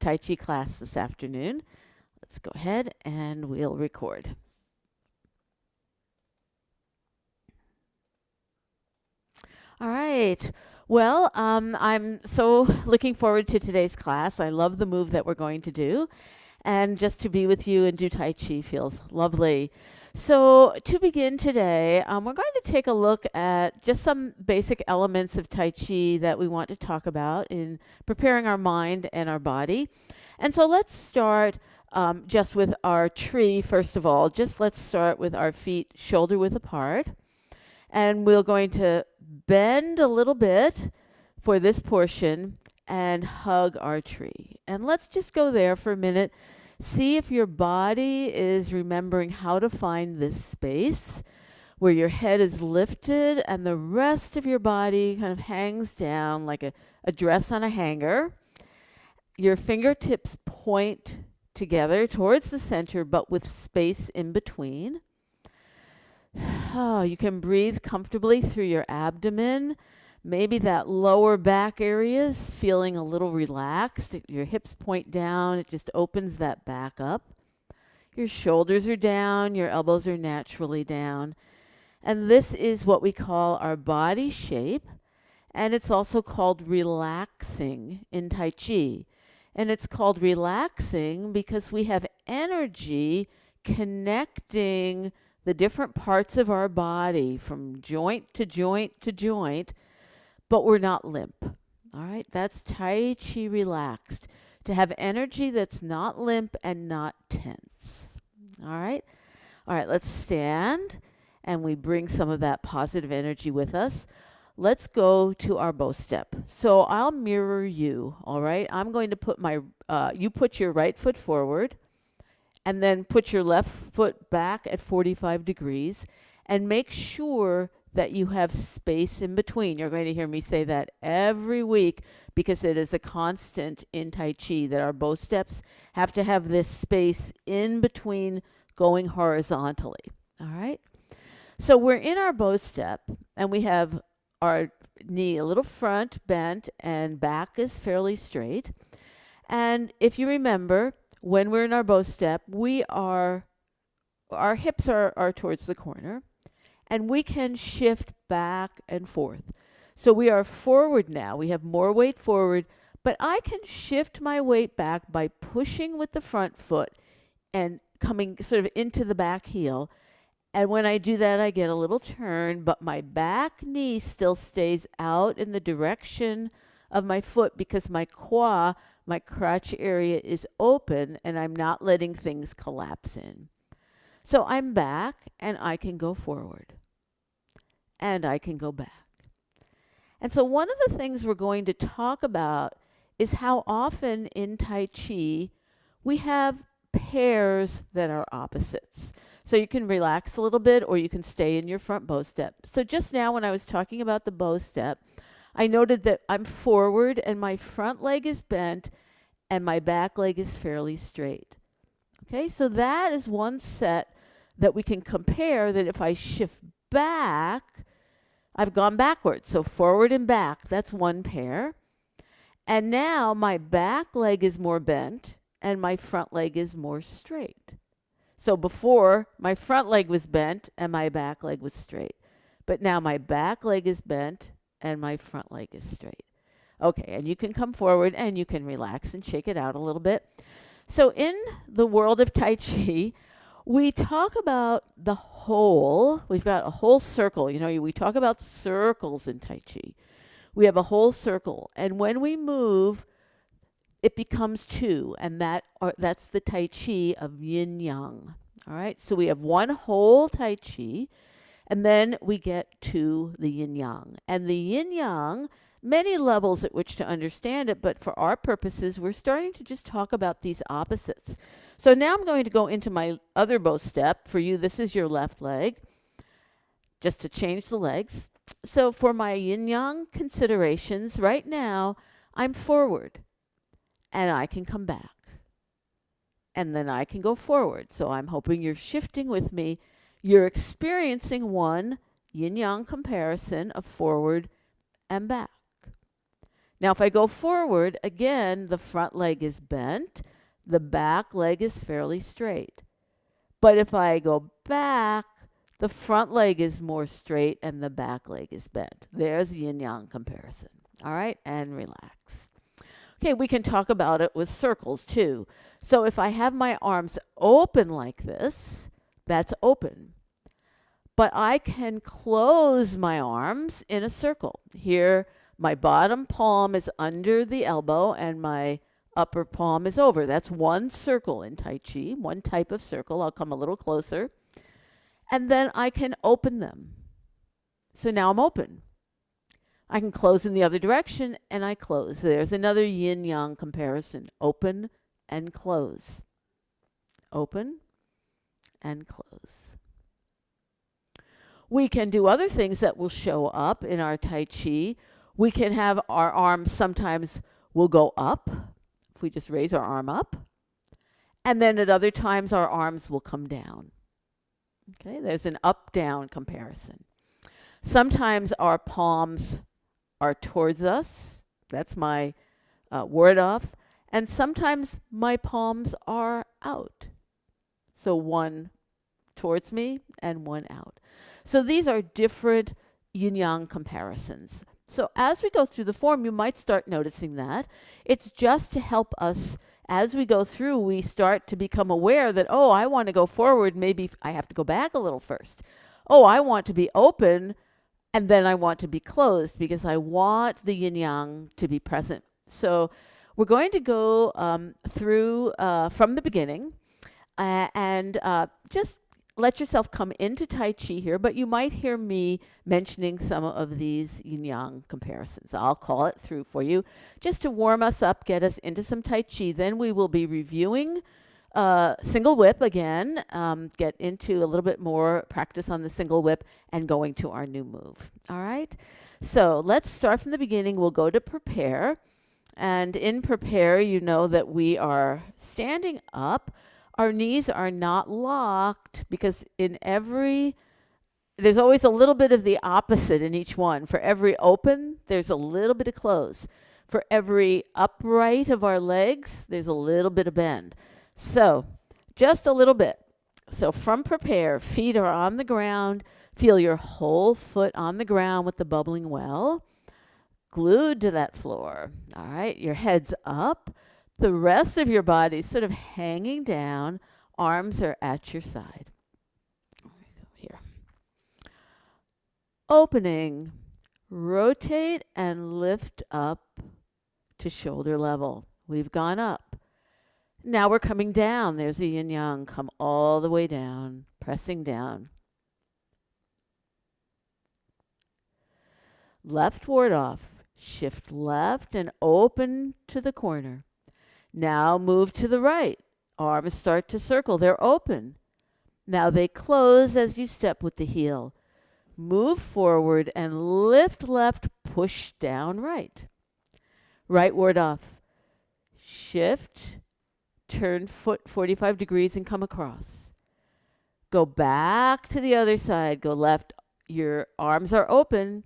Tai Chi class this afternoon. Let's go ahead and we'll record. All right. Well, I'm so looking forward to today's class. I love the move that we're going to do. And just to be with you and do Tai Chi feels lovely. So to begin today, we're going to take a look at just some basic elements of Tai Chi that we want to talk about in preparing our mind and our body. And so let's start just with our tree, first of all. Just let's start with our feet shoulder width apart. And we're going to bend a little bit for this portion and hug our tree. And let's just go there for a minute. See if your body is remembering how to find this space where your head is lifted and the rest of your body kind of hangs down like a dress on a hanger. Your fingertips point together towards the center, but with space in between. Oh, you can breathe comfortably through your abdomen. Maybe that lower back area is feeling a little relaxed. Your hips point down. It just opens that back up. Your shoulders are down. Your elbows are naturally down. And this is what we call our body shape. And it's also called relaxing in Tai Chi. And it's called relaxing because we have energy connecting the different parts of our body from joint to joint to joint, but we're not limp. All right, that's Tai Chi relaxed. To have energy that's not limp and not tense. All right, let's stand and we bring some of that positive energy with us. Let's go to our bow step. So I'll mirror you, all right? I'm going to put you put your right foot forward, and then put your left foot back at 45 degrees and make sure that you have space in between. You're going to hear me say that every week because it is a constant in Tai Chi that our bow steps have to have this space in between going horizontally. All right? So we're in our bow step and we have our knee a little front bent and back is fairly straight. And if you remember, when we're in our bow step, our hips are towards the corner, and we can shift back and forth. So we are forward now. We have more weight forward, but I can shift my weight back by pushing with the front foot and coming sort of into the back heel. And when I do that, I get a little turn, but my back knee still stays out in the direction of my foot because my crotch area is open and I'm not letting things collapse in. So I'm back and I can go forward and I can go back. And so one of the things we're going to talk about is how often in Tai Chi we have pairs that are opposites. So you can relax a little bit or you can stay in your front bow step. So just now when I was talking about the bow step, I noted that I'm forward and my front leg is bent and my back leg is fairly straight. Okay, so that is one set that we can compare that if I shift back, I've gone backwards. So forward and back, that's one pair. And now my back leg is more bent and my front leg is more straight. So before, my front leg was bent and my back leg was straight. But now my back leg is bent and my front leg is straight. Okay, and you can come forward and you can relax and shake it out a little bit. So in the world of Tai Chi, we talk about the whole. We've got a whole circle. You know, we talk about circles in Tai Chi. We have a whole circle. And when we move, it becomes two. And that's the Tai Chi of Yin Yang. All right, so we have one whole Tai Chi. And then we get to the Yin Yang. And the Yin Yang, many levels at which to understand it, but for our purposes, we're starting to just talk about these opposites. So now I'm going to go into my other bow step. For you, this is your left leg, just to change the legs. So for my Yin Yang considerations, right now, I'm forward, and I can come back. And then I can go forward. So I'm hoping you're shifting with me. You're experiencing one Yin-Yang comparison of forward and back. Now, if I go forward, again, the front leg is bent, the back leg is fairly straight. But if I go back, the front leg is more straight and the back leg is bent. There's yin-yang comparison. All right, and relax. Okay, we can talk about it with circles too. So if I have my arms open like this, that's open. But I can close my arms in a circle. Here, my bottom palm is under the elbow and my upper palm is over. That's one circle in Tai Chi, one type of circle. I'll come a little closer. And then I can open them. So now I'm open. I can close in the other direction and I close. There's another yin-yang comparison. Open and close. Open and close. We can do other things that will show up in our Tai Chi. We can have our arms sometimes will go up. If we just raise our arm up. And then at other times our arms will come down. Okay, there's an up-down comparison. Sometimes our palms are towards us. That's my ward off. And sometimes my palms are out. So one towards me and one out. So these are different yin-yang comparisons. So as we go through the form, you might start noticing that. It's just to help us as we go through, we start to become aware that, oh, I want to go forward. Maybe I have to go back a little first. Oh, I want to be open and then I want to be closed because I want the yin-yang to be present. So we're going to go through from the beginning and just let yourself come into Tai Chi here, but you might hear me mentioning some of these yin-yang comparisons. I'll call it through for you just to warm us up, get us into some Tai Chi. Then we will be reviewing single whip again, get into a little bit more practice on the single whip and going to our new move. All right? So let's start from the beginning. We'll go to prepare. And in prepare, you know that we are standing up. Our knees are not locked because there's always a little bit of the opposite in each one. For every open, there's a little bit of close. For every upright of our legs, there's a little bit of bend. So just a little bit. So from prepare, feet are on the ground. Feel your whole foot on the ground with the bubbling well, glued to that floor. All right, your head's up. The rest of your body is sort of hanging down. Arms are at your side. Here. Opening. Rotate and lift up to shoulder level. We've gone up. Now we're coming down. There's a yin yang. Come all the way down. Pressing down. Left ward off. Shift left and open to the corner. Now move to the right. Arms start to circle. They're open. Now they close as you step with the heel. Move forward and lift left, push down right. Right ward off. Shift, turn foot 45 degrees and come across. Go back to the other side. Go left. Your arms are open.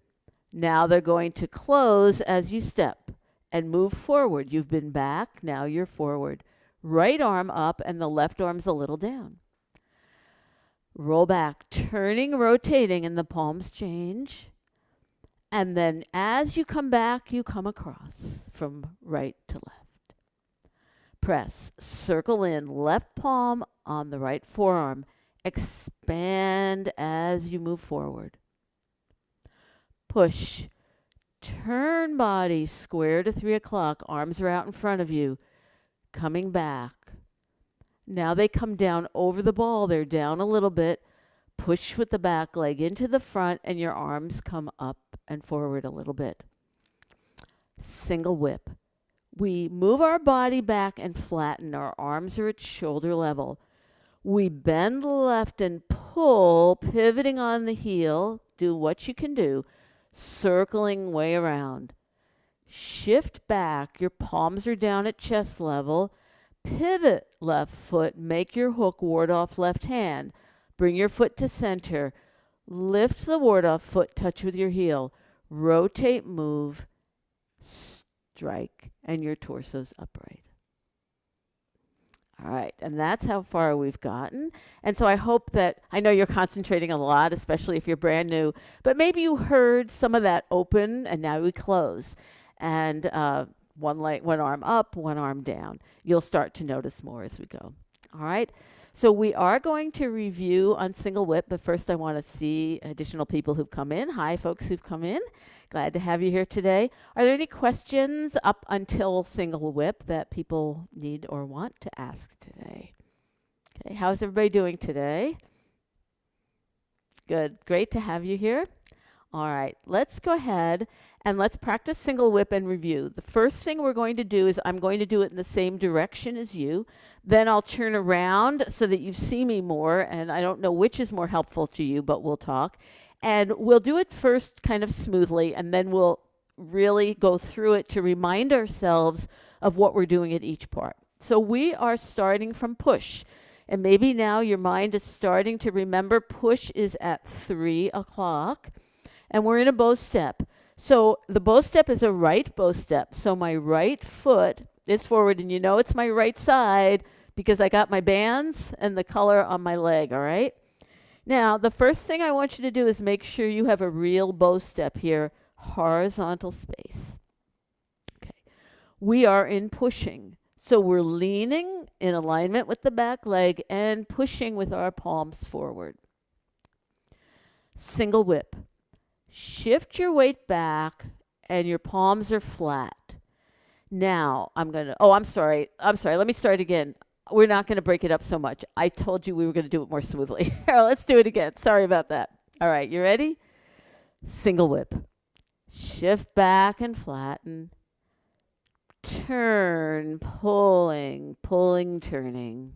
Now they're going to close as you step. And move forward. You've been back, now you're forward. Right arm up and the left arm's a little down. Roll back, turning, rotating, and the palms change. And then as you come back, you come across from right to left. Press, circle in, left palm on the right forearm. Expand as you move forward. Push. Turn body square to 3 o'clock. Arms are out in front of you. Coming back. Now they come down over the ball. They're down a little bit. Push with the back leg into the front and your arms come up and forward a little bit. Single whip. We move our body back and flatten. Our arms are at shoulder level. We bend left and pull, pivoting on the heel. Do what you can do. Circling way around. Shift back. Your palms are down at chest level. Pivot left foot. Make your hook ward off left hand. Bring your foot to center. Lift the ward off foot. Touch with your heel. Rotate, move. strike, and your torso's upright. All right, and that's how far we've gotten. And so I hope that, I know you're concentrating a lot, especially if you're brand new, but maybe you heard some of that open and now we close. And one arm up, one arm down. You'll start to notice more as we go. All right, so we are going to review on single whip, but first I want to see additional people who've come in. Hi, folks who've come in. Glad to have you here today. Are there any questions up until single whip that people need or want to ask today? Okay, how's everybody doing today? Good, great to have you here. All right, let's go ahead and let's practice single whip and review. The first thing we're going to do is I'm going to do it in the same direction as you. Then I'll turn around so that you see me more, and I don't know which is more helpful to you, but we'll talk. And we'll do it first kind of smoothly, and then we'll really go through it to remind ourselves of what we're doing at each part. So we are starting from push. And maybe now your mind is starting to remember push is at 3 o'clock, and we're in a bow step. So the bow step is a right bow step. So my right foot is forward, and you know it's my right side because I got my bands and the color on my leg, all right? Now, the first thing I want you to do is make sure you have a real bow step here, horizontal space. Okay. We are in pushing. So we're leaning in alignment with the back leg and pushing with our palms forward. Single whip. Shift your weight back and your palms are flat. Now, I'm sorry. Let me start again. We're not going to break it up so much. I told you we were going to do it more smoothly. Let's do it again. Sorry about that. All right, you ready? Single whip. Shift back and flatten. Turn, pulling, turning.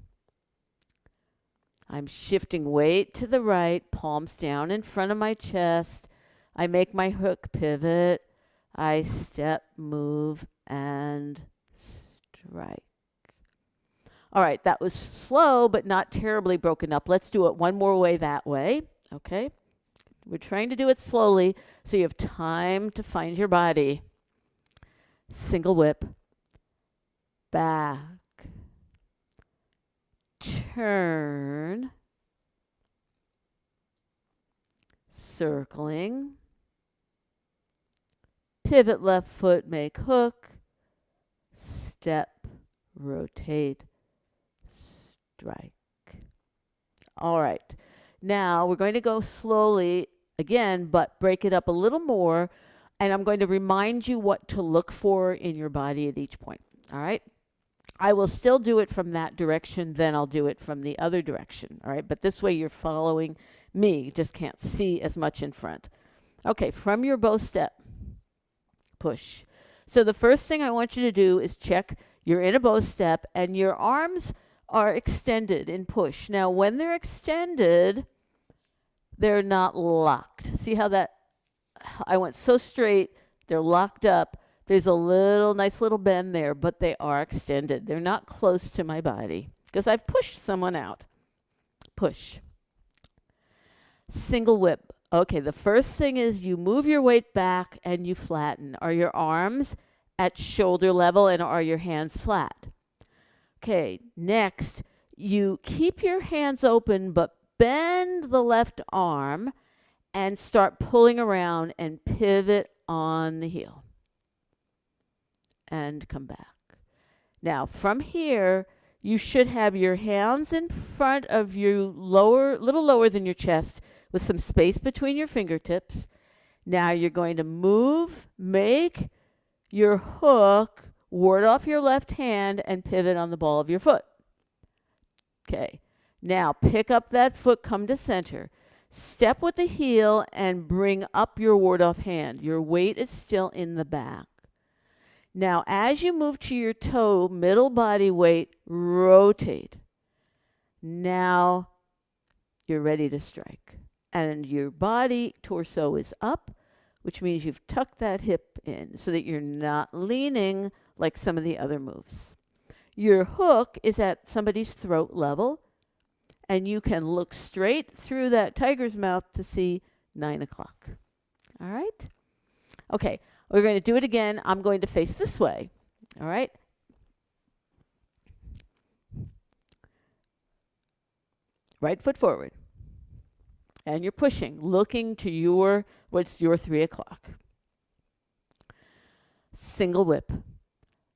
I'm shifting weight to the right, palms down in front of my chest. I make my hook pivot. I step, move, and strike. All right, that was slow, but not terribly broken up. Let's do it one more way that way, okay? We're trying to do it slowly so you have time to find your body. Single whip. Back. Turn. Circling. Pivot left foot, make hook. Step, rotate. Strike. All right. Now we're going to go slowly again, but break it up a little more. And I'm going to remind you what to look for in your body at each point. All right. I will still do it from that direction, then I'll do it from the other direction. All right. But this way you're following me. You just can't see as much in front. Okay. From your bow step, push. So the first thing I want you to do is check you're in a bow step and your arms are extended in push. Now, when they're extended, they're not locked. See how that, I went so straight, they're locked up. There's a nice little bend there, but they are extended. They're not close to my body because I've pushed someone out. Push. Single whip. Okay, the first thing is you move your weight back and you flatten. Are your arms at shoulder level and are your hands flat? Okay, next, you keep your hands open, but bend the left arm and start pulling around and pivot on the heel. And come back. Now, from here, you should have your hands in front of you, little lower than your chest, with some space between your fingertips. Now you're going to move, make your hook, ward off your left hand, and pivot on the ball of your foot. Okay. Now pick up that foot, come to center. Step with the heel and bring up your ward off hand. Your weight is still in the back. Now as you move to your toe, middle body weight, rotate. Now you're ready to strike. And your body, torso is up, which means you've tucked that hip in so that you're not leaning like some of the other moves. Your hook is at somebody's throat level, and you can look straight through that tiger's mouth to see 9 o'clock. All right? Okay, We're going to do it again. I'm going to face this way. All right. Right foot forward. And you're pushing, looking to what's your 3 o'clock. Single whip.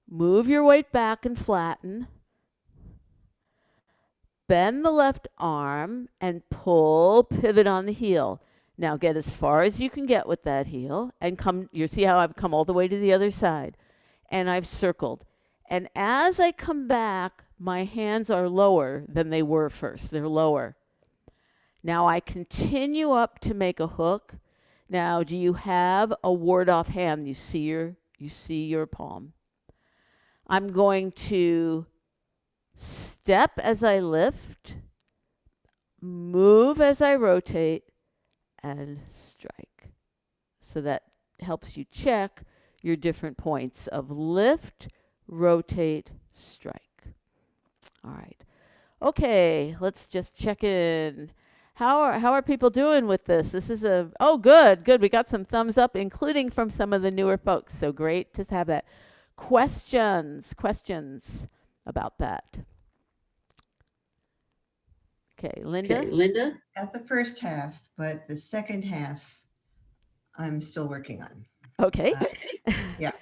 Move your weight back and flatten. Bend the left arm and pull, pivot on the heel. Now get as far as you can get with that heel and come, you see how I've come all the way to the other side and I've circled. And as I come back, my hands are lower than they were first. They're lower. Now I continue up to make a hook. Now, do you have a ward-off hand? You see your palm. I'm going to step as I lift, move as I rotate, and strike. So that helps you check your different points of lift, rotate, strike. All right. Okay, let's just check in. How are people doing with this? This is good. We got some thumbs up, including from some of the newer folks. So great to have that. Questions about that. Okay, Linda? At the first half, but the second half, I'm still working on. Okay. Yeah.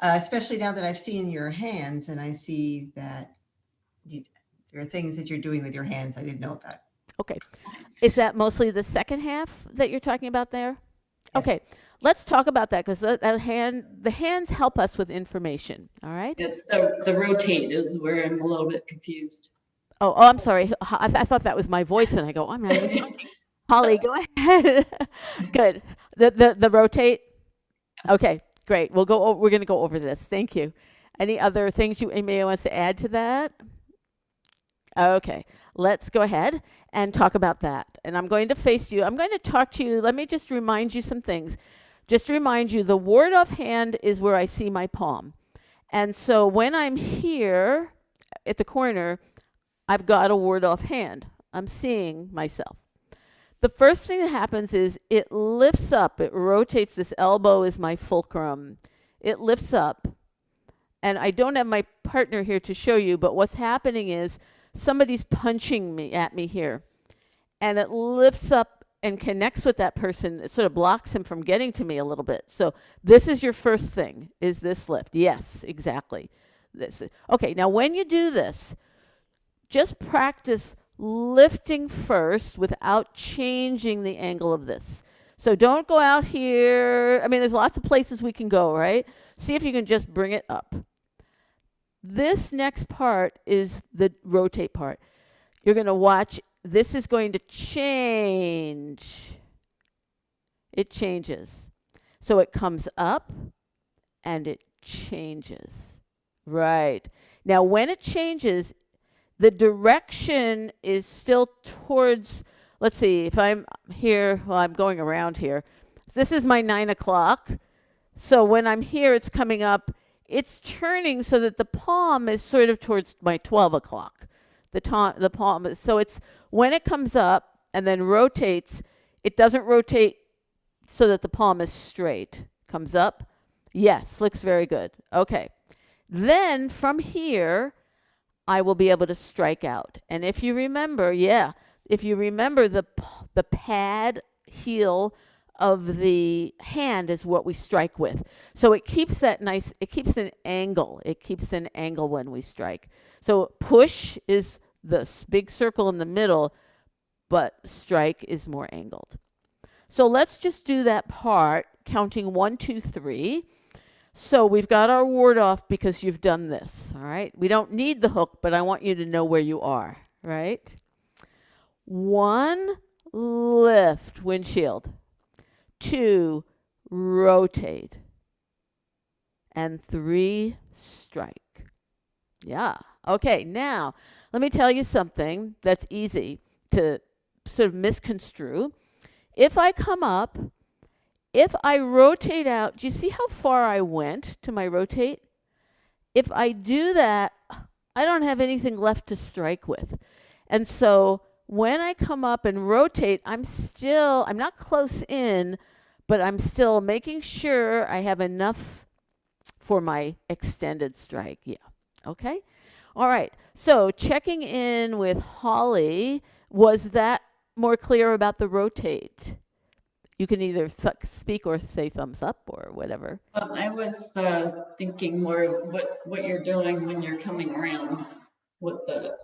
Especially now that I've seen your hands and I see that there are things that you're doing with your hands I didn't know about. Okay. Is that mostly the second half that you're talking about there? Yes. Okay. Let's talk about that because the hands help us with information. All right. It's the rotate is where I'm a little bit confused. Oh, I'm sorry. I thought that was my voice, and I go, I'm not even talking. Holly, go ahead. Good. The rotate. Okay, great. We're going to go over this. Thank you. Any other things anybody wants to add to that? Okay, let's go ahead and talk about that. And I'm going to face you. I'm going to talk to you. Let me just remind you some things. Just to remind you, the ward-off hand is where I see my palm. And so when I'm here at the corner, I've got a ward-off hand. I'm seeing myself. The first thing that happens is it lifts up. It rotates. This elbow is my fulcrum. It lifts up. And I don't have my partner here to show you, but what's happening is somebody's punching at me here. And it lifts up and connects with that person. It sort of blocks him from getting to me a little bit. So this is your first thing, is this lift. Yes, exactly. Okay, now when you do this, just practice lifting first without changing the angle of this. So don't go out here. I mean, there's lots of places we can go, right? See if you can just bring it up. This next part is the rotate part. You're going to watch. This is going to change. It changes. So it comes up and it changes. Right. Now, when it changes, the direction is still towards, let's see, if I'm here, well, I'm going around here. This is my 9 o'clock. So when I'm here, it's coming up. It's turning so that the palm is sort of towards my 12 o'clock. The palm. So it's when it comes up and then rotates, it doesn't rotate so that the palm is straight. Comes up. Yes, looks very good. Okay. Then from here, I will be able to strike out. And if you remember, the pad heel of the hand is what we strike with. So it keeps that nice, it keeps an angle. It keeps an angle when we strike. So push is the big circle in the middle, but strike is more angled. So let's just do that part, counting 1, 2, 3. So we've got our ward off because you've done this, all right? We don't need the hook, but I want you to know where you are, right? 1, lift, windshield. 2, rotate. And 3, strike. Yeah. Okay, now, let me tell you something that's easy to sort of misconstrue. If I come up, if I rotate out, do you see how far I went to my rotate? If I do that, I don't have anything left to strike with. And so when I come up and rotate, I'm not close in, but I'm still making sure I have enough for my extended strike. Yeah. Okay. All right. So checking in with Holly, was that more clear about the rotate? You can either speak or say thumbs up or whatever. I was thinking more of what you're doing when you're coming around with the,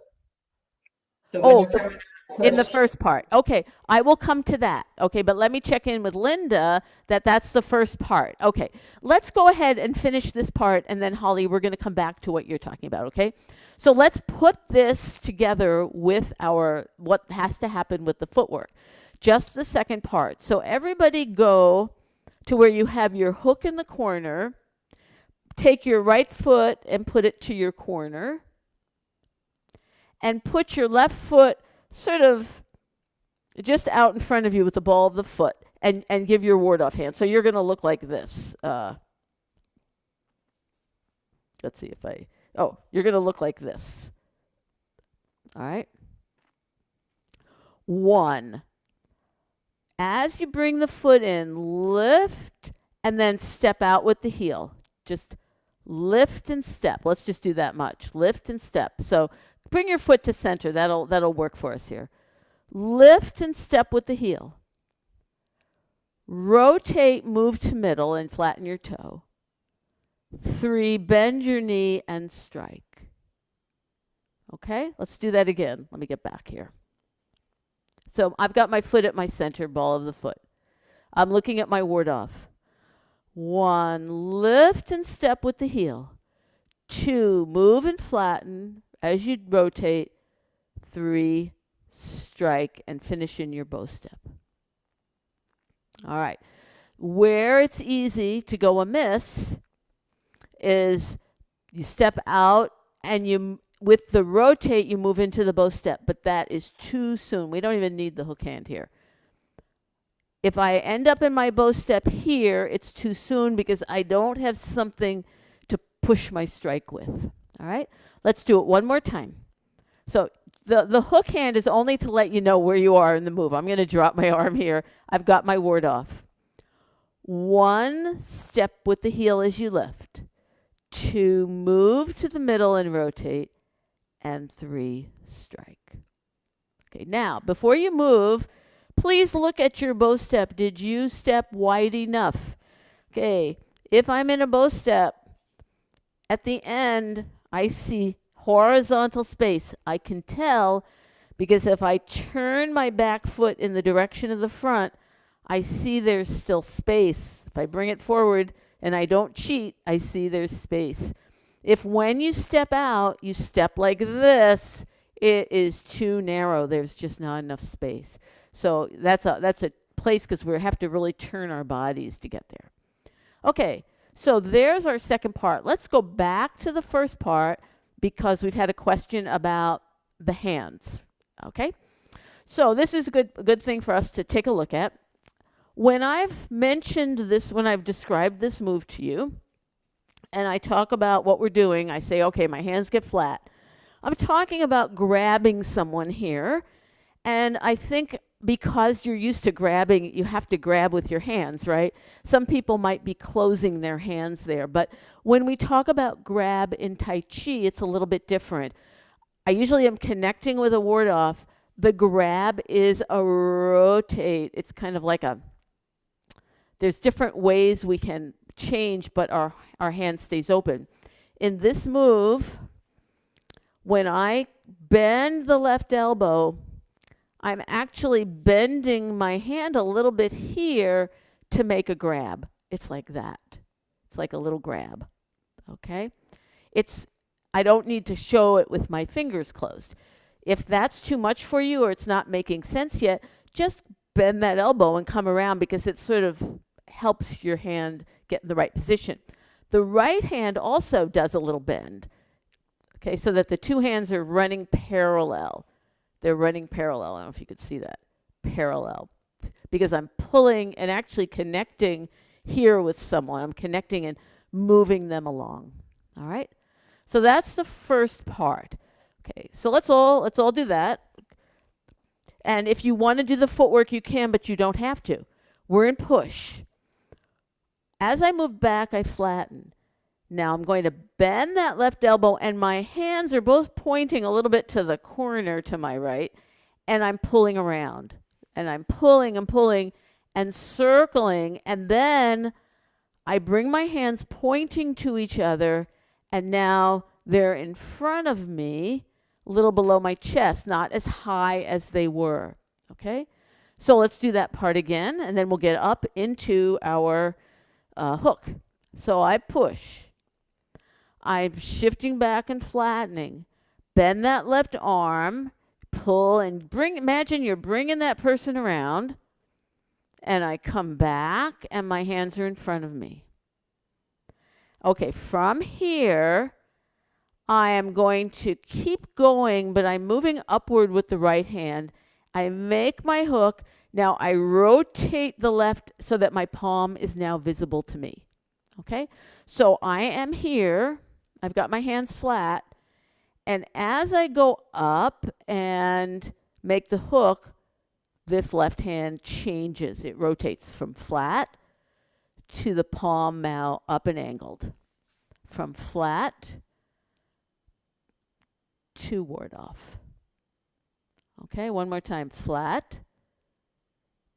so when Oh, you're coming in the push. first part. Okay, I will come to that. Okay, but let me check in with Linda that that's the first part. Okay, let's go ahead and finish this part, and then Holly, we're going to come back to what you're talking about. Okay, so let's put this together with our what has to happen with the footwork. Just the second part. So everybody go to where you have your hook in the corner. Take your right foot and put it to your corner. And put your left foot sort of just out in front of you with the ball of the foot and give your ward off hand. So you're going to look like this. Let's see if you're going to look like this. All right. 1. As you bring the foot in, lift and then step out with the heel. Just lift and step. Let's just do that much. Lift and step. So bring your foot to center. That'll work for us here. Lift and step with the heel. Rotate, move to middle and flatten your toe. 3, bend your knee and strike. Okay, let's do that again. Let me get back here. So I've got my foot at my center, ball of the foot. I'm looking at my ward off. 1, lift and step with the heel. 2, move and flatten as you rotate. 3, strike and finish in your bow step. All right. Where it's easy to go amiss is you step out and you, with the rotate, you move into the bow step, but that is too soon. We don't even need the hook hand here. If I end up in my bow step here, it's too soon because I don't have something to push my strike with. All right, let's do it one more time. So the hook hand is only to let you know where you are in the move. I'm going to drop my arm here. I've got my ward off. 1, step with the heel as you lift. 2, move to the middle and rotate. And 3, strike. Okay, now, before you move, please look at your bow step. Did you step wide enough? Okay, if I'm in a bow step, at the end, I see horizontal space. I can tell because if I turn my back foot in the direction of the front, I see there's still space. If I bring it forward and I don't cheat, I see there's space. If when you step out, you step like this, it is too narrow. There's just not enough space. So that's a place because we have to really turn our bodies to get there. Okay, so there's our second part. Let's go back to the first part because we've had a question about the hands. Okay, so this is a good thing for us to take a look at. When I've mentioned this, when I've described this move to you, and I talk about what we're doing, I say, okay, my hands get flat. I'm talking about grabbing someone here. And I think because you're used to grabbing, you have to grab with your hands, right? Some people might be closing their hands there. But when we talk about grab in Tai Chi, it's a little bit different. I usually am connecting with a ward off. The grab is a rotate. It's kind of like there's different ways we can change, but our hand stays open. In this move, when I bend the left elbow, I'm actually bending my hand a little bit here to make a grab. It's like that. It's like a little grab. Okay? I don't need to show it with my fingers closed. If that's too much for you or it's not making sense yet, just bend that elbow and come around because it sort of helps your hand get in the right position. The right hand also does a little bend. Okay, so that the two hands are running parallel. They're running parallel. I don't know if you could see that. Parallel. Because I'm pulling and actually connecting here with someone. I'm connecting and moving them along. All right? So that's the first part. Okay, so let's all do that. And if you want to do the footwork, you can, but you don't have to. We're in push. As I move back, I flatten. Now I'm going to bend that left elbow, and my hands are both pointing a little bit to the corner to my right, and I'm pulling around. And I'm pulling and pulling and circling, and then I bring my hands pointing to each other, and now they're in front of me, a little below my chest, not as high as they were. Okay? So let's do that part again, and then we'll get up into our hook. So I push. I'm shifting back and flattening. Bend that left arm, pull and bring. Imagine you're bringing that person around, and I come back, and my hands are in front of me. Okay, from here, I am going to keep going, but I'm moving upward with the right hand. I make my hook. Now I rotate the left so that my palm is now visible to me. Okay, so I am here. I've got my hands flat. And as I go up and make the hook, this left hand changes. It rotates from flat to the palm now up and angled. From flat to ward off. Okay, one more time. Flat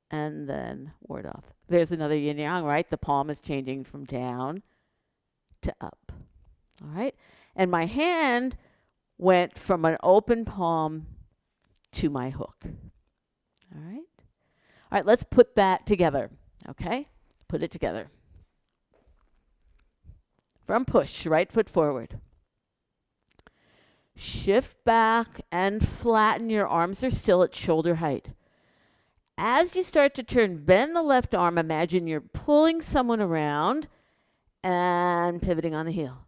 and then ward off. There's another yin yang, right? The palm is changing from down to up. All right. And my hand went from an open palm to my hook. All right. All right, let's put that together. Okay? Put it together. From push, right foot forward. Shift back and flatten. Your arms are still at shoulder height. As you start to turn, bend the left arm. Imagine you're pulling someone around and pivoting on the heel.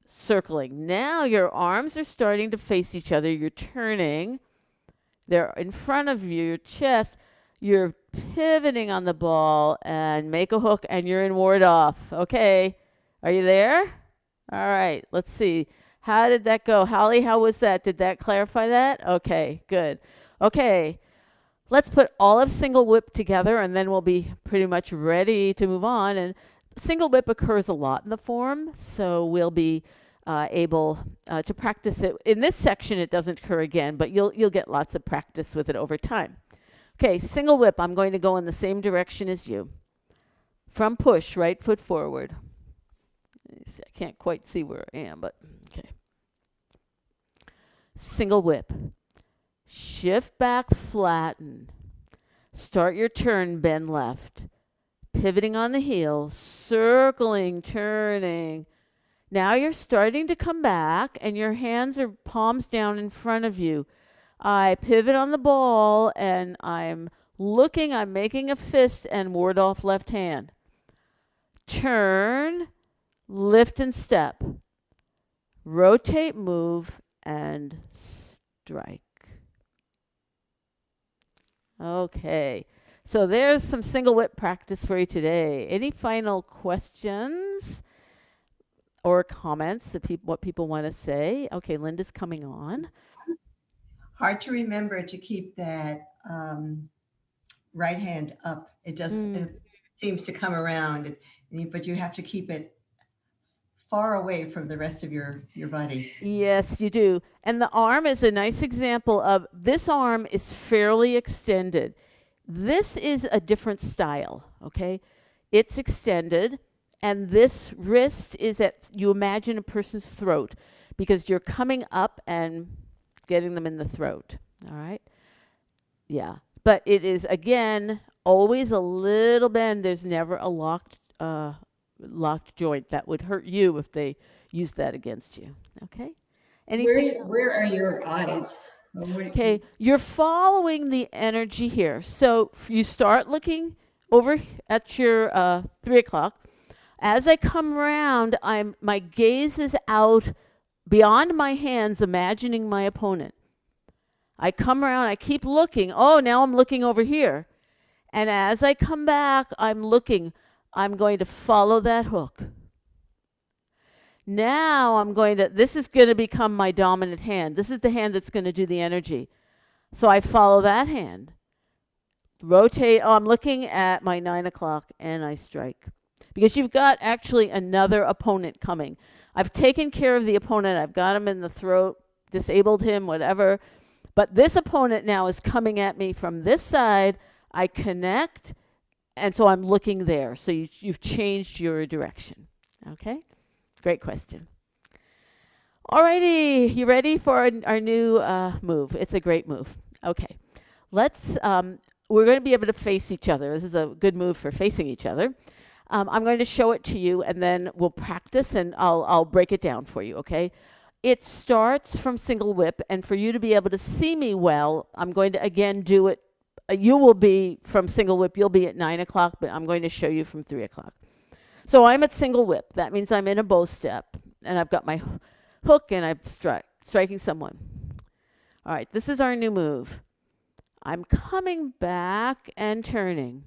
Circling. Now your arms are starting to face each other. You're turning. They're in front of you, your chest. You're pivoting on the ball and make a hook, and you're in ward off. Okay. Are you there? All right. Let's see. How did that go? Holly, how was that? Did that clarify that? Okay, good. Okay. Let's put all of single whip together, and then we'll be pretty much ready to move on. And single whip occurs a lot in the form, so we'll be able to practice it. In this section, it doesn't occur again, but you'll get lots of practice with it over time. Okay, single whip. I'm going to go in the same direction as you. From push, right foot forward. I can't quite see where I am, but okay. Single whip. Shift back, flatten. Start your turn, bend left. Pivoting on the heel, circling, turning. Now you're starting to come back, and your hands are palms down in front of you. I pivot on the ball, and I'm looking, I'm making a fist and ward off left hand. Turn, lift and step. Rotate, move, and strike. Okay, so there's some single whip practice for you today. Any final questions or comments, what people want to say? Okay, Linda's coming on. Hard to remember to keep that right hand up. It does. It seems to come around, but you have to keep it far away from the rest of your body. Yes, you do. And the arm is a nice example of this arm is fairly extended. This is a different style, okay? It's extended, and this wrist is at, you imagine a person's throat, because you're coming up and getting them in the throat, all right? Yeah, but it is, again, always a little bend. There's never a locked joint. That would hurt you if they used that against you. Okay? Anything? Where are your eyes? Okay, you're following the energy here. So you start looking over at your 3 o'clock. As I come around, my gaze is out beyond my hands, imagining my opponent. I come around, I keep looking. Oh, now I'm looking over here. And as I come back, I'm looking. I'm going to follow that hook. Now this is going to become my dominant hand. This is the hand that's going to do the energy. So I follow that hand. Rotate. Oh, I'm looking at my 9 o'clock, and I strike. because you've got actually another opponent coming. I've taken care of the opponent. I've got him in the throat, disabled him, whatever. But this opponent now is coming at me from this side. I connect, and so I'm looking there. So you've changed your direction. Okay? Great question. Alrighty, you ready for our new move? It's a great move. Okay, we're going to be able to face each other. This is a good move for facing each other. I'm going to show it to you, and then we'll practice, and I'll break it down for you, okay? It starts from single whip, and for you to be able to see me well, I'm going to again do it. You will be from single whip, you'll be at 9 o'clock, but I'm going to show you from 3 o'clock. So I'm at single whip. That means I'm in a bow step, and I've got my hook, and I'm striking someone. All right, this is our new move. I'm coming back and turning.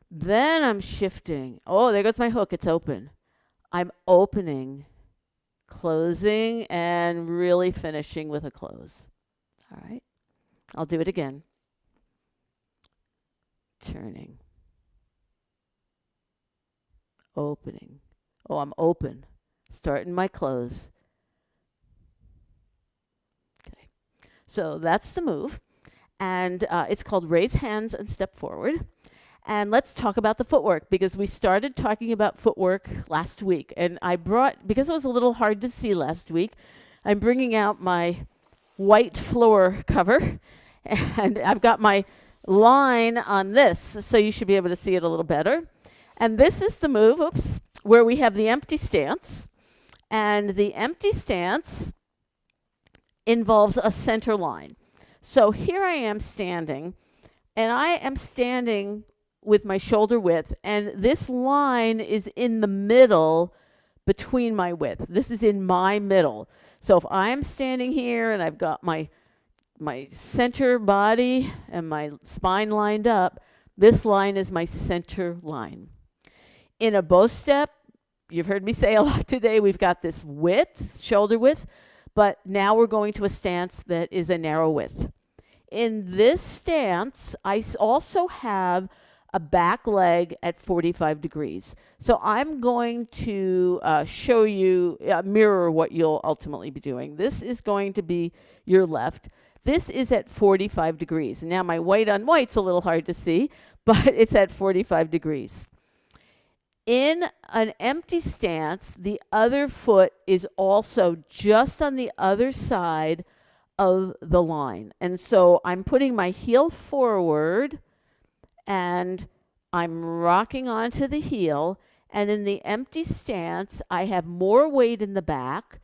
Then I'm shifting. Oh, there goes my hook. It's open. I'm opening, closing, and really finishing with a close. All right, I'll do it again. Turning. Opening. Oh, I'm open. Starting my close. Okay, so that's the move. And it's called raise hands and step forward. And let's talk about the footwork, because we started talking about footwork last week. And because it was a little hard to see last week, I'm bringing out my white floor cover. And I've got my line on this, so you should be able to see it a little better. And this is the move, where we have the empty stance. And the empty stance involves a center line. So here I am standing, and I am standing with my shoulder width, and this line is in the middle between my width. This is in my middle. So if I'm standing here and I've got my center body and my spine lined up, this line is my center line. In a bow step, you've heard me say a lot today, we've got this width, shoulder width, but now we're going to a stance that is a narrow width. In this stance, I also have a back leg at 45 degrees. So I'm going to show you, mirror what you'll ultimately be doing. This is going to be your left. This is at 45 degrees. Now my white on white's a little hard to see, but it's at 45 degrees. In an empty stance, the other foot is also just on the other side of the line. And so I'm putting my heel forward and I'm rocking onto the heel. And in the empty stance, I have more weight in the back,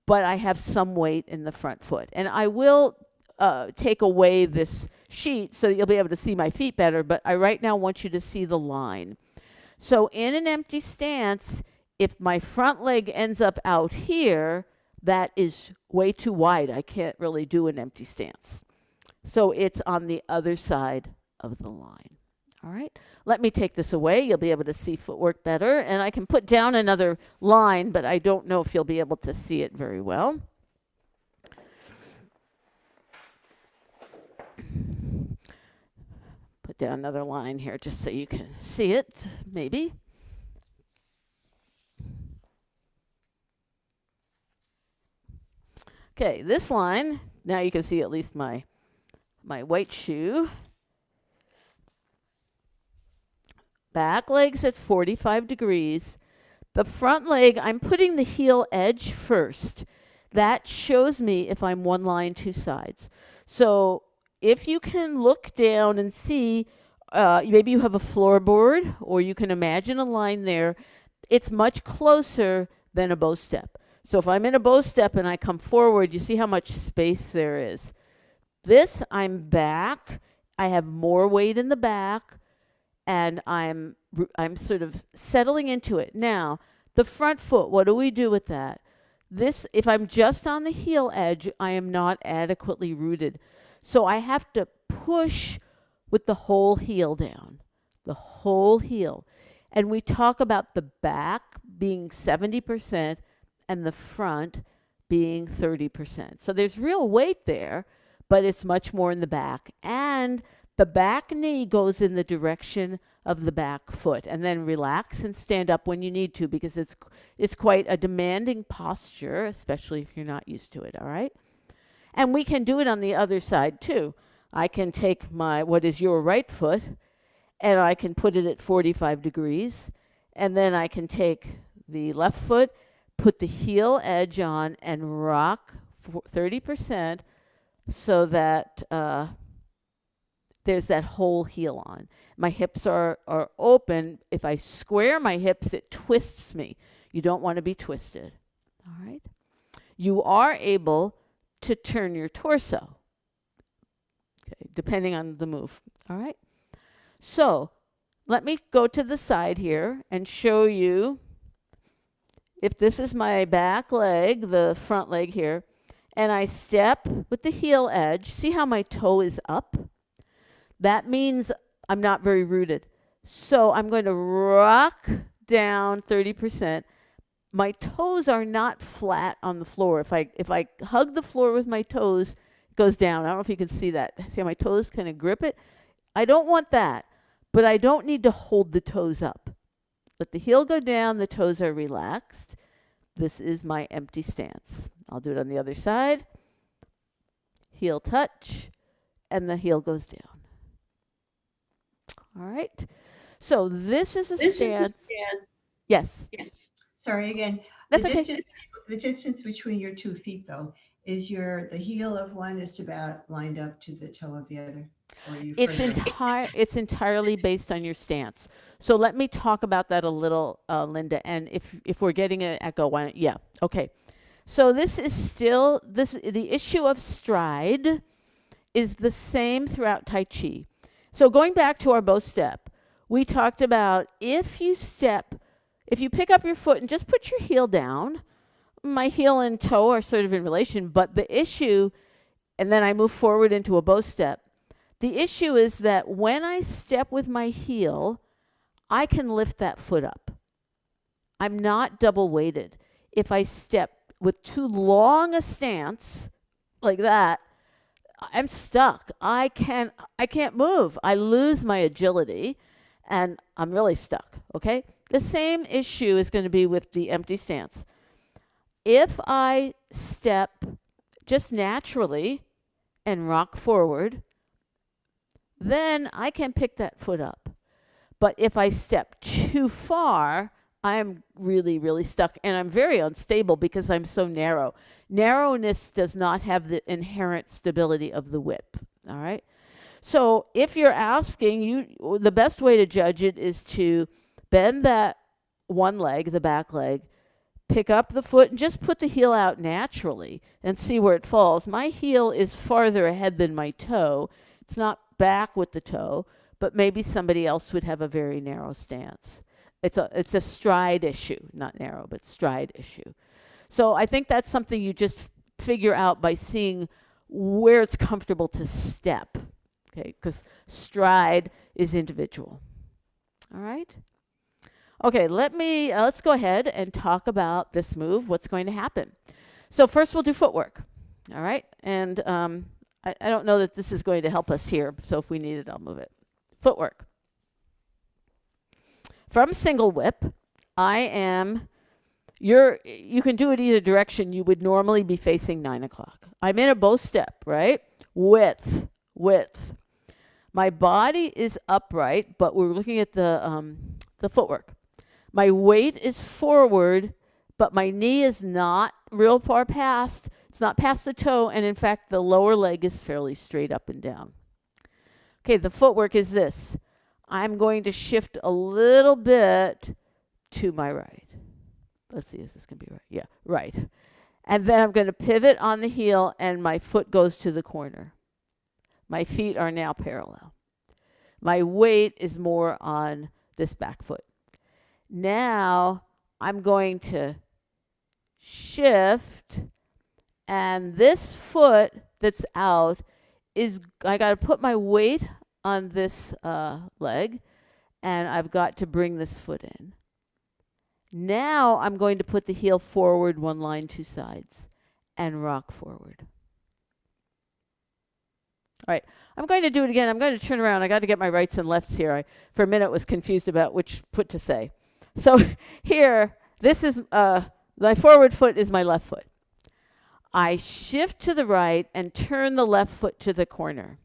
but I have some weight in the front foot. And I will take away this sheet so that you'll be able to see my feet better, but I right now want you to see the line. So in an empty stance, if my front leg ends up out here, that is way too wide. I can't really do an empty stance. So it's on the other side of the line. All right, let me take this away. You'll be able to see footwork better. And I can put down another line, but I don't know if you'll be able to see it very well. Put down another line here just so you can see it, maybe. Okay, this line, now you can see at least my white shoe. Back leg's at 45 degrees. The front leg, I'm putting the heel edge first. That shows me if I'm one line, two sides. So if you can look down and see, maybe you have a floorboard, or you can imagine a line there, it's much closer than a bow step. So if I'm in a bow step and I come forward, you see how much space there is. This, I'm back. I have more weight in the back, and I'm sort of settling into it. Now, the front foot, what do we do with that? This, if I'm just on the heel edge, I am not adequately rooted. So I have to push with the whole heel down, the whole heel. And we talk about the back being 70% and the front being 30%. So there's real weight there, but it's much more in the back. And the back knee goes in the direction of the back foot, and then relax and stand up when you need to, because it's quite a demanding posture, especially if you're not used to it, all right? And we can do it on the other side too. I can take what is your right foot, and I can put it at 45 degrees, and then I can take the left foot, put the heel edge on, and rock 30% so that there's that whole heel on. My hips are open. If I square my hips, it twists me. You don't want to be twisted. All right? You are able to turn your torso, okay, depending on the move. All right? So let me go to the side here and show you. If this is my back leg, the front leg here, and I step with the heel edge, see how my toe is up? That means I'm not very rooted. So I'm going to rock down 30%. My toes are not flat on the floor. If I hug the floor with my toes, it goes down. I don't know if you can see that. See how my toes kind of grip it? I don't want that, but I don't need to hold the toes up. Let the heel go down, the toes are relaxed. This is my empty stance. I'll do it on the other side. Heel touch, and the heel goes down. All right. So this is a stance. Yes. Sorry again. That's the okay. the distance between your 2 feet, though, is the heel of one is about lined up to the toe of the other? Or are you It's entirely based on your stance. So let me talk about that a little, Linda. And if we're getting an echo, why don't, yeah, okay. So this is still the issue of stride is the same throughout Tai Chi. So going back to our bow step, we talked about if you pick up your foot and just put your heel down, my heel and toe are sort of in relation, but the issue, and then I move forward into a bow step, the issue is that when I step with my heel, I can lift that foot up. I'm not double weighted. If I step with too long a stance like that, I'm stuck. I can't move. I lose my agility and I'm really stuck, okay? The same issue is going to be with the empty stance. If I step just naturally and rock forward, then I can pick that foot up. But if I step too far, I'm really, really stuck, and I'm very unstable because I'm so narrow. Narrowness does not have the inherent stability of the width, all right? So if you're asking, the best way to judge it is to bend that one leg, the back leg, pick up the foot and just put the heel out naturally and see where it falls. My heel is farther ahead than my toe. It's not back with the toe, but maybe somebody else would have a very narrow stance. It's a stride issue, not narrow, but stride issue. So I think that's something you just figure out by seeing where it's comfortable to step, okay? Because stride is individual. All right? Okay, let's go ahead and talk about this move, what's going to happen. So first we'll do footwork, all right? And I don't know that this is going to help us here, so if we need it, I'll move it. Footwork. From single whip, you can do it either direction. You would normally be facing 9 o'clock. I'm in a bow step, right? Width. My body is upright, but we're looking at the footwork. My weight is forward, but my knee is not real far past. It's not past the toe, and in fact, the lower leg is fairly straight up and down. Okay, the footwork is this. I'm going to shift a little bit to my right. Let's see, is this going to be right? Yeah, right. And then I'm going to pivot on the heel, and my foot goes to the corner. My feet are now parallel. My weight is more on this back foot. Now I'm going to shift, and this foot that's out I got to put my weight on this leg, and I've got to bring this foot in. Now I'm going to put the heel forward, one line, two sides, and rock forward. All right, I'm going to do it again. I'm going to turn around. I got to get my rights and lefts here. I, for a minute, was confused about which foot to say. So here, this is my forward foot is my left foot. I shift to the right and turn the left foot to the corner.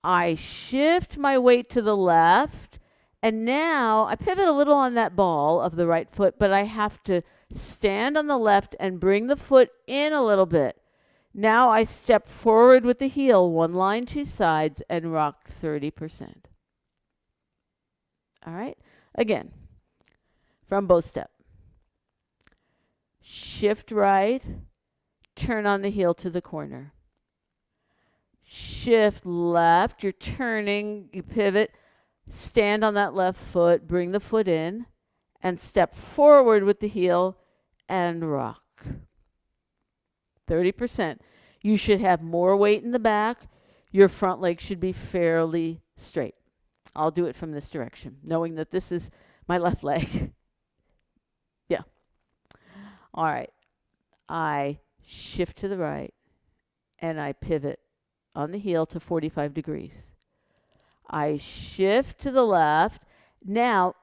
I shift my weight to the left, and now I pivot a little on that ball of the right foot, but I have to stand on the left and bring the foot in a little bit. Now I step forward with the heel, one line, two sides, and rock 30%. All right? Again, from both step. Shift right, turn on the heel to the corner. Shift left, you're turning, you pivot, stand on that left foot, bring the foot in, and step forward with the heel and rock. 30%. You should have more weight in the back. Your front leg should be fairly straight. I'll do it from this direction, knowing that this is my left leg. Yeah. All right. I shift to the right, and I pivot on the heel to 45 degrees. I shift to the left. Now,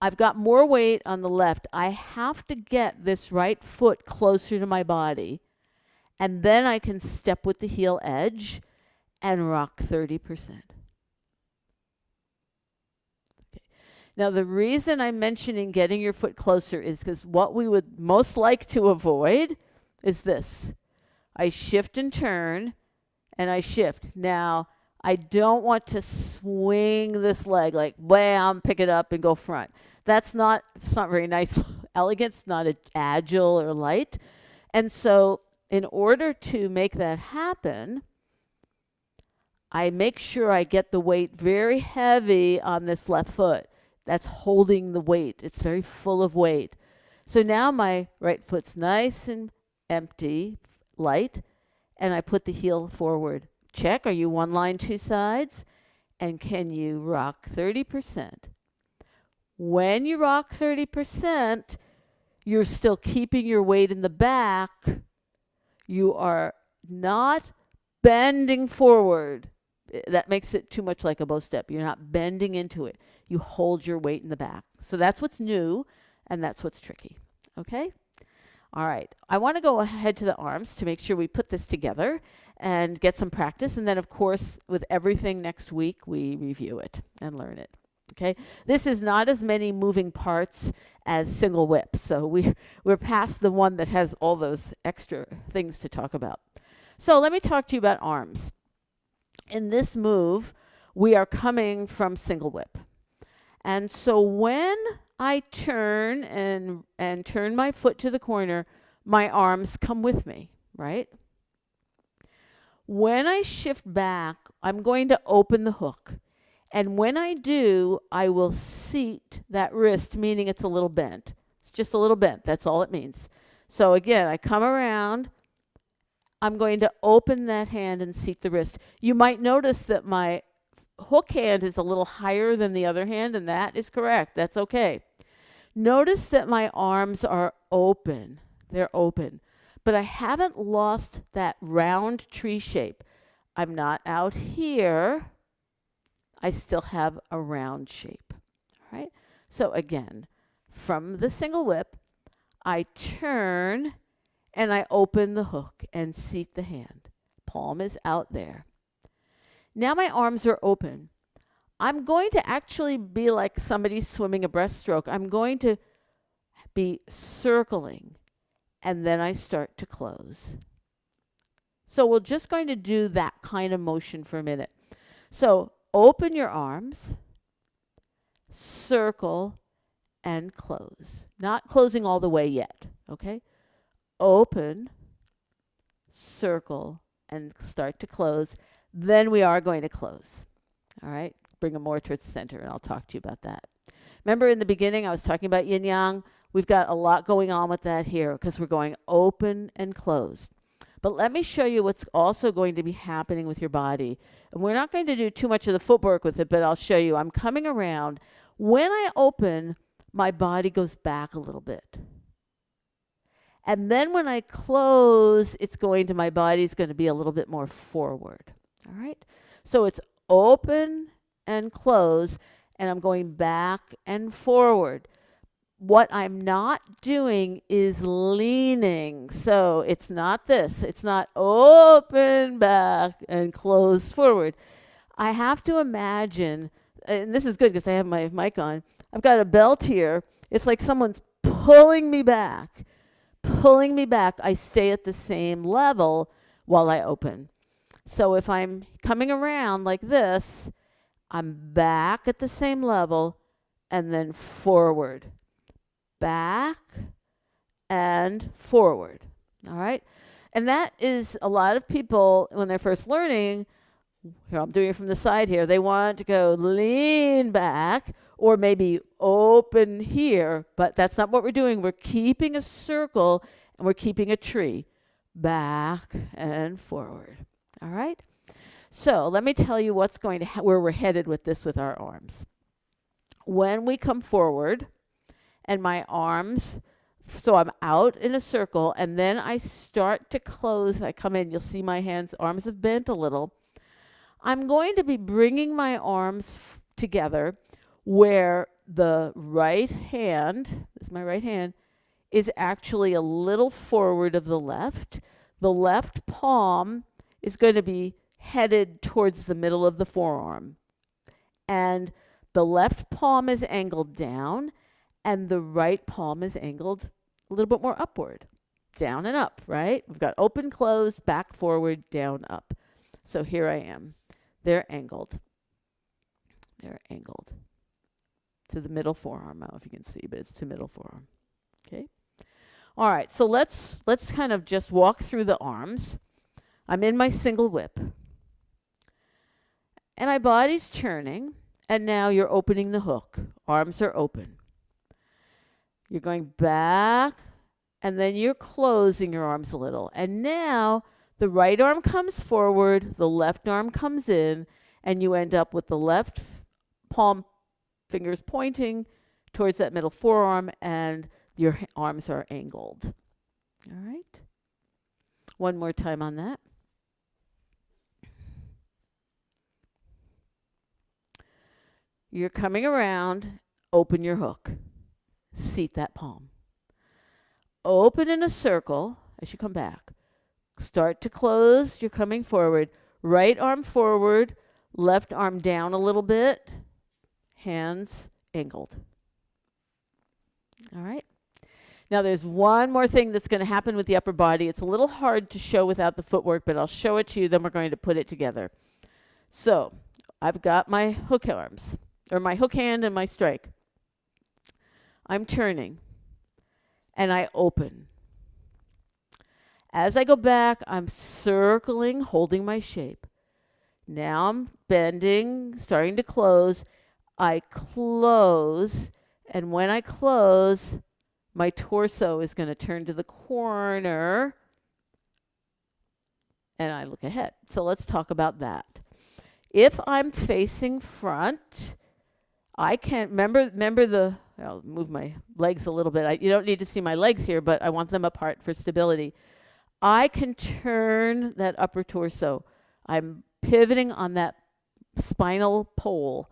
I've got more weight on the left. I have to get this right foot closer to my body, and then I can step with the heel edge and rock 30%. Okay. Now, the reason I'm mentioning getting your foot closer is because what we would most like to avoid is this. I shift and turn, and I shift. Now, I don't want to swing this leg like wham, pick it up and go front. It's not very nice, elegant. It's not agile or light. And so in order to make that happen, I make sure I get the weight very heavy on this left foot. That's holding the weight. It's very full of weight. So now my right foot's nice and empty, light, and I put the heel forward. Check, are you one line, two sides? And can you rock 30%? When you rock 30%, you're still keeping your weight in the back. You are not bending forward. That makes it too much like a bow step. You're not bending into it. You hold your weight in the back. So that's what's new, and that's what's tricky. Okay? All right. I want to go ahead to the arms to make sure we put this together and get some practice. And then, of course, with everything next week, we review it and learn it. Okay? This is not as many moving parts as single whip. So we're past the one that has all those extra things to talk about. So let me talk to you about arms. In this move, we are coming from single whip. And so when I turn and turn my foot to the corner, my arms come with me, right? When I shift back, I'm going to open the hook. And when I do, I will seat that wrist, meaning it's a little bent. It's just a little bent. That's all it means. So again, I come around. I'm going to open that hand and seat the wrist. You might notice that my hook hand is a little higher than the other hand, and that is correct. That's okay. Notice that my arms are open. They're open. But I haven't lost that round tree shape. I'm not out here. I still have a round shape. All right? So again, from the single whip, I turn and I open the hook and seat the hand. Palm is out there. Now my arms are open. I'm going to actually be like somebody swimming a breaststroke. I'm going to be circling, and then I start to close. So we're just going to do that kind of motion for a minute. So open your arms, circle, and close. Not closing all the way yet, okay? Open, circle, and start to close. Then we are going to close, all right? Bring them more towards the center, and I'll talk to you about that. Remember in the beginning, I was talking about yin yang. We've got a lot going on with that here because we're going open and closed. But let me show you what's also going to be happening with your body. And we're not going to do too much of the footwork with it, but I'll show you. I'm coming around. When I open, my body goes back a little bit. And then when I close, my body's going to be a little bit more forward. All right. So it's open and close, and I'm going back and forward. What I'm not doing is leaning. So it's not this. It's not open back and close forward. I have to imagine, and this is good because I have my mic on. I've got a belt here. It's like someone's pulling me back, pulling me back. I stay at the same level while I open. So if I'm coming around like this, I'm back at the same level and then forward, back and forward. All right. And that is a lot of people when they're first learning. Here, I'm doing it from the side here. They want to go lean back or maybe open here, but that's not what we're doing. We're keeping a circle and we're keeping a tree back and forward. All right. So let me tell you what's going to where we're headed with this with our arms. When we come forward and my arms, so I'm out in a circle and then I start to close. I come in, you'll see my hands, arms have bent a little. I'm going to be bringing my arms together where the right hand, this is my right hand, is actually a little forward of the left. The left palm is going to be headed towards the middle of the forearm. And the left palm is angled down and the right palm is angled a little bit more upward. Down and up, right? We've got open, close, back, forward, down, up. So here I am. They're angled. They're angled to the middle forearm. I don't know if you can see, but it's to middle forearm. Okay. All right. So let's kind of just walk through the arms. I'm in my single whip. And my body's turning. And now you're opening the hook. Arms are open. You're going back. And then you're closing your arms a little. And now the right arm comes forward, the left arm comes in, and you end up with the left palm fingers pointing towards that middle forearm, and your arms are angled. All right. One more time on that. You're coming around, open your hook, seat that palm. Open in a circle as you come back. Start to close, you're coming forward. Right arm forward, left arm down a little bit, hands angled. All right. Now there's one more thing that's going to happen with the upper body. It's a little hard to show without the footwork, but I'll show it to you, then we're going to put it together. So I've got my hook arms, or my hook hand and my strike. I'm turning, and I open. As I go back, I'm circling, holding my shape. Now I'm bending, starting to close. I close, and when I close, my torso is going to turn to the corner, and I look ahead. So let's talk about that. If I'm facing front, I can't remember the. I'll move my legs a little bit. You don't need to see my legs here, but I want them apart for stability. I can turn that upper torso. I'm pivoting on that spinal pole.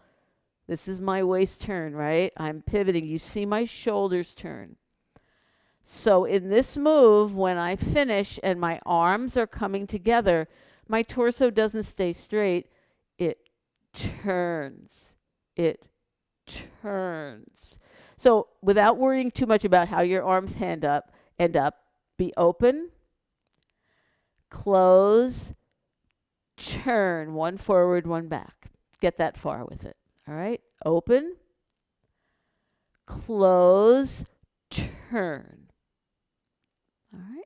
This is my waist turn, right? I'm pivoting. You see my shoulders turn. So in this move, when I finish and my arms are coming together, my torso doesn't stay straight. It turns. It turns. So without worrying too much about how your arms end up, be open, close, turn, one forward, one back. Get that far with it. All right? Open, close, turn. All right?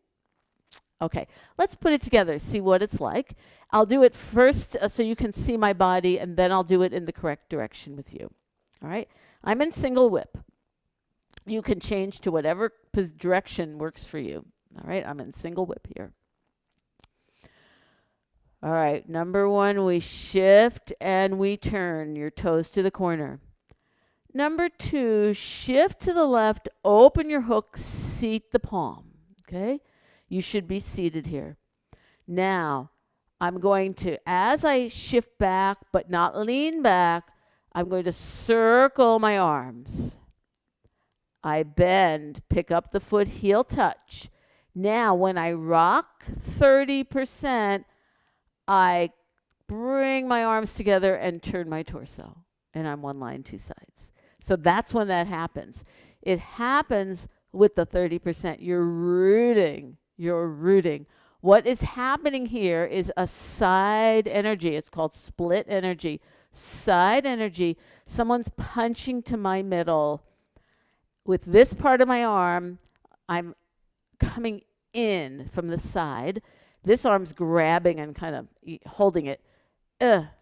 Okay, let's put it together, see what it's like. I'll do it first so you can see my body, and then I'll do it in the correct direction with you. All right? I'm in single whip. You can change to whatever direction works for you. All right? I'm in single whip here. All right, number one, we shift and we turn your toes to the corner. Number two, shift to the left, open your hook, seat the palm. Okay? You should be seated here. Now, I'm going to, as I shift back but not lean back, I'm going to circle my arms. I bend, pick up the foot, heel touch. Now, when I rock 30%, I bring my arms together and turn my torso. And I'm one line, two sides. So that's when that happens. It happens with the 30%. You're rooting. You're rooting. What is happening here is a side energy. It's called split energy. Side energy. Someone's punching to my middle. With this part of my arm, I'm coming in from the side. This arm's grabbing and kind of holding it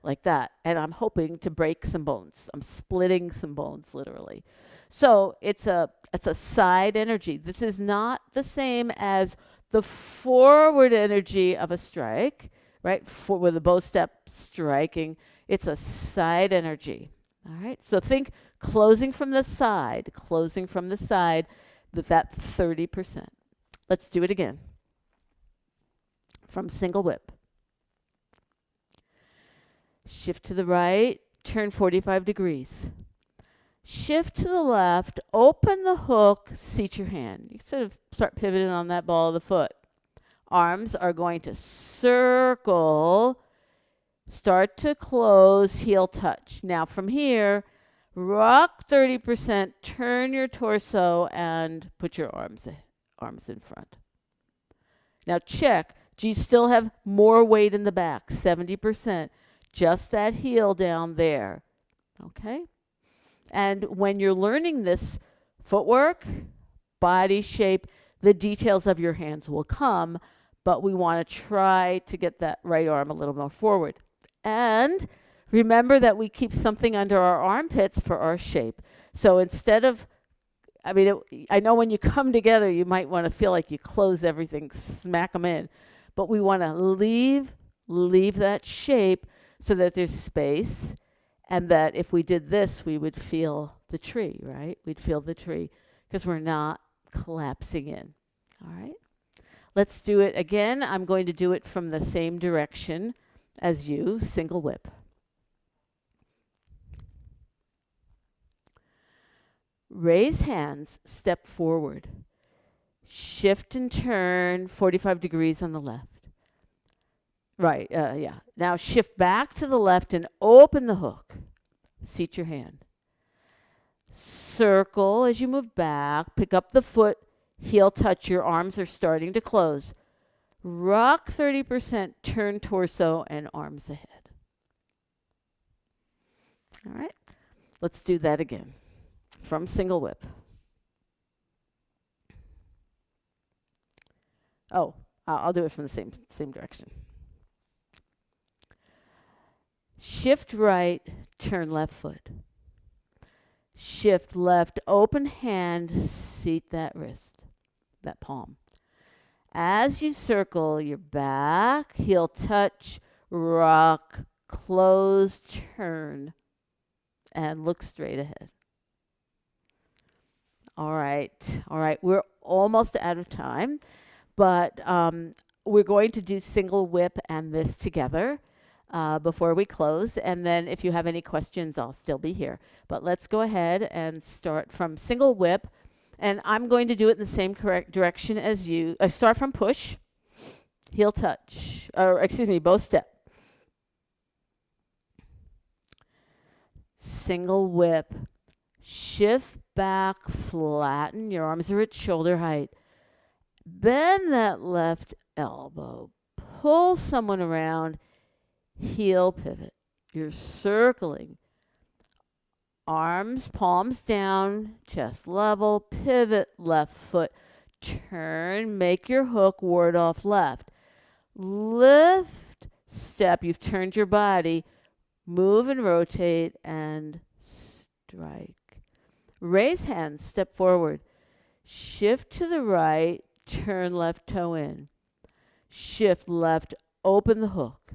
like that. And I'm hoping to break some bones. I'm splitting some bones, literally. So it's a side energy. This is not the same as the forward energy of a strike, right? With a bow step striking. It's a side energy. All right. So think closing from the side, that 30%. Let's do it again. From single whip. Shift to the right, turn 45 degrees. Shift to the left, open the hook, seat your hand. You sort of start pivoting on that ball of the foot. Arms are going to circle, start to close, heel touch. Now from here, rock 30%, turn your torso and put your arms in front. Now check. Do you still have more weight in the back? 70%. Just that heel down there. Okay? And when you're learning this footwork, body shape, the details of your hands will come, but we want to try to get that right arm a little more forward. And remember that we keep something under our armpits for our shape. So instead of, I know when you come together, you might want to feel like you close everything, smack them in. But we want to leave that shape so that there's space, and that if we did this, we would feel the tree, right? We'd feel the tree because we're not collapsing in. All right? Let's do it again. I'm going to do it from the same direction as you, single whip. Raise hands, step forward. Shift and turn 45 degrees on the left. Right, yeah. Now shift back to the left and open the hook. Seat your hand. Circle as you move back. Pick up the foot, heel touch. Your arms are starting to close. Rock 30%, turn torso and arms ahead. All right, let's do that again. From single whip. Oh, I'll do it from the same direction. Shift right, turn left foot. Shift left, open hand, seat that wrist, that palm. As you circle your back, heel touch, rock, close, turn, and look straight ahead. All right. We're almost out of time, but we're going to do single whip and this together before we close. And then if you have any questions, I'll still be here. But let's go ahead and start from single whip. And I'm going to do it in the same correct direction as you. I start from push, heel touch, bow step. Single whip, shift back, flatten. Your arms are at shoulder height. Bend that left elbow. Pull someone around. Heel pivot. You're circling. Arms, palms down, chest level, pivot, left foot. Turn, make your hook, ward off left. Lift, step. You've turned your body. Move and rotate and strike. Raise hands, step forward. Shift to the right, turn left toe in. Shift left, open the hook.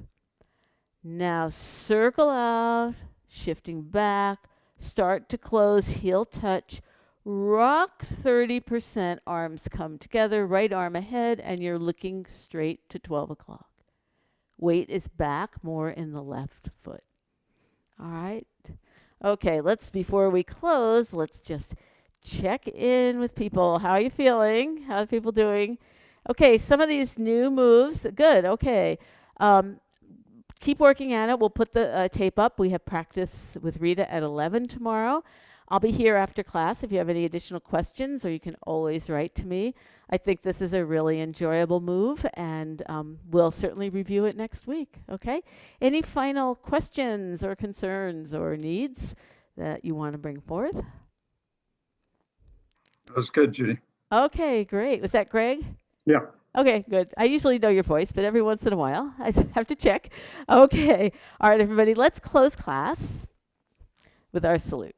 Now circle out, shifting back, start to close, heel touch, rock 30%, arms come together, right arm ahead, and you're looking straight to 12 o'clock. Weight is back more in the left foot. All right. Okay, before we close, let's just check in with people. How are you feeling? How are people doing? Okay, some of these new moves. Good. Okay. Um, keep working at it. We'll put the tape up. We have practice with Rita at 11 tomorrow. I'll be here after class if you have any additional questions, or you can always write to me. I think this is a really enjoyable move, and we'll certainly review it next week. Okay? Any final questions or concerns or needs that you want to bring forth? That was good, Judy. Okay, great. Was that Greg? Yeah. Okay, good. I usually know your voice, but every once in a while I have to check. Okay. All right, everybody, let's close class with our salute.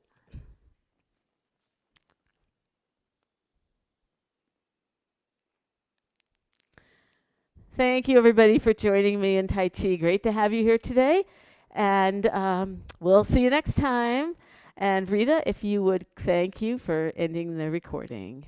Thank you, everybody, for joining me in Tai Chi. Great to have you here today. And we'll see you next time. And Rita, if you would, thank you for ending the recording.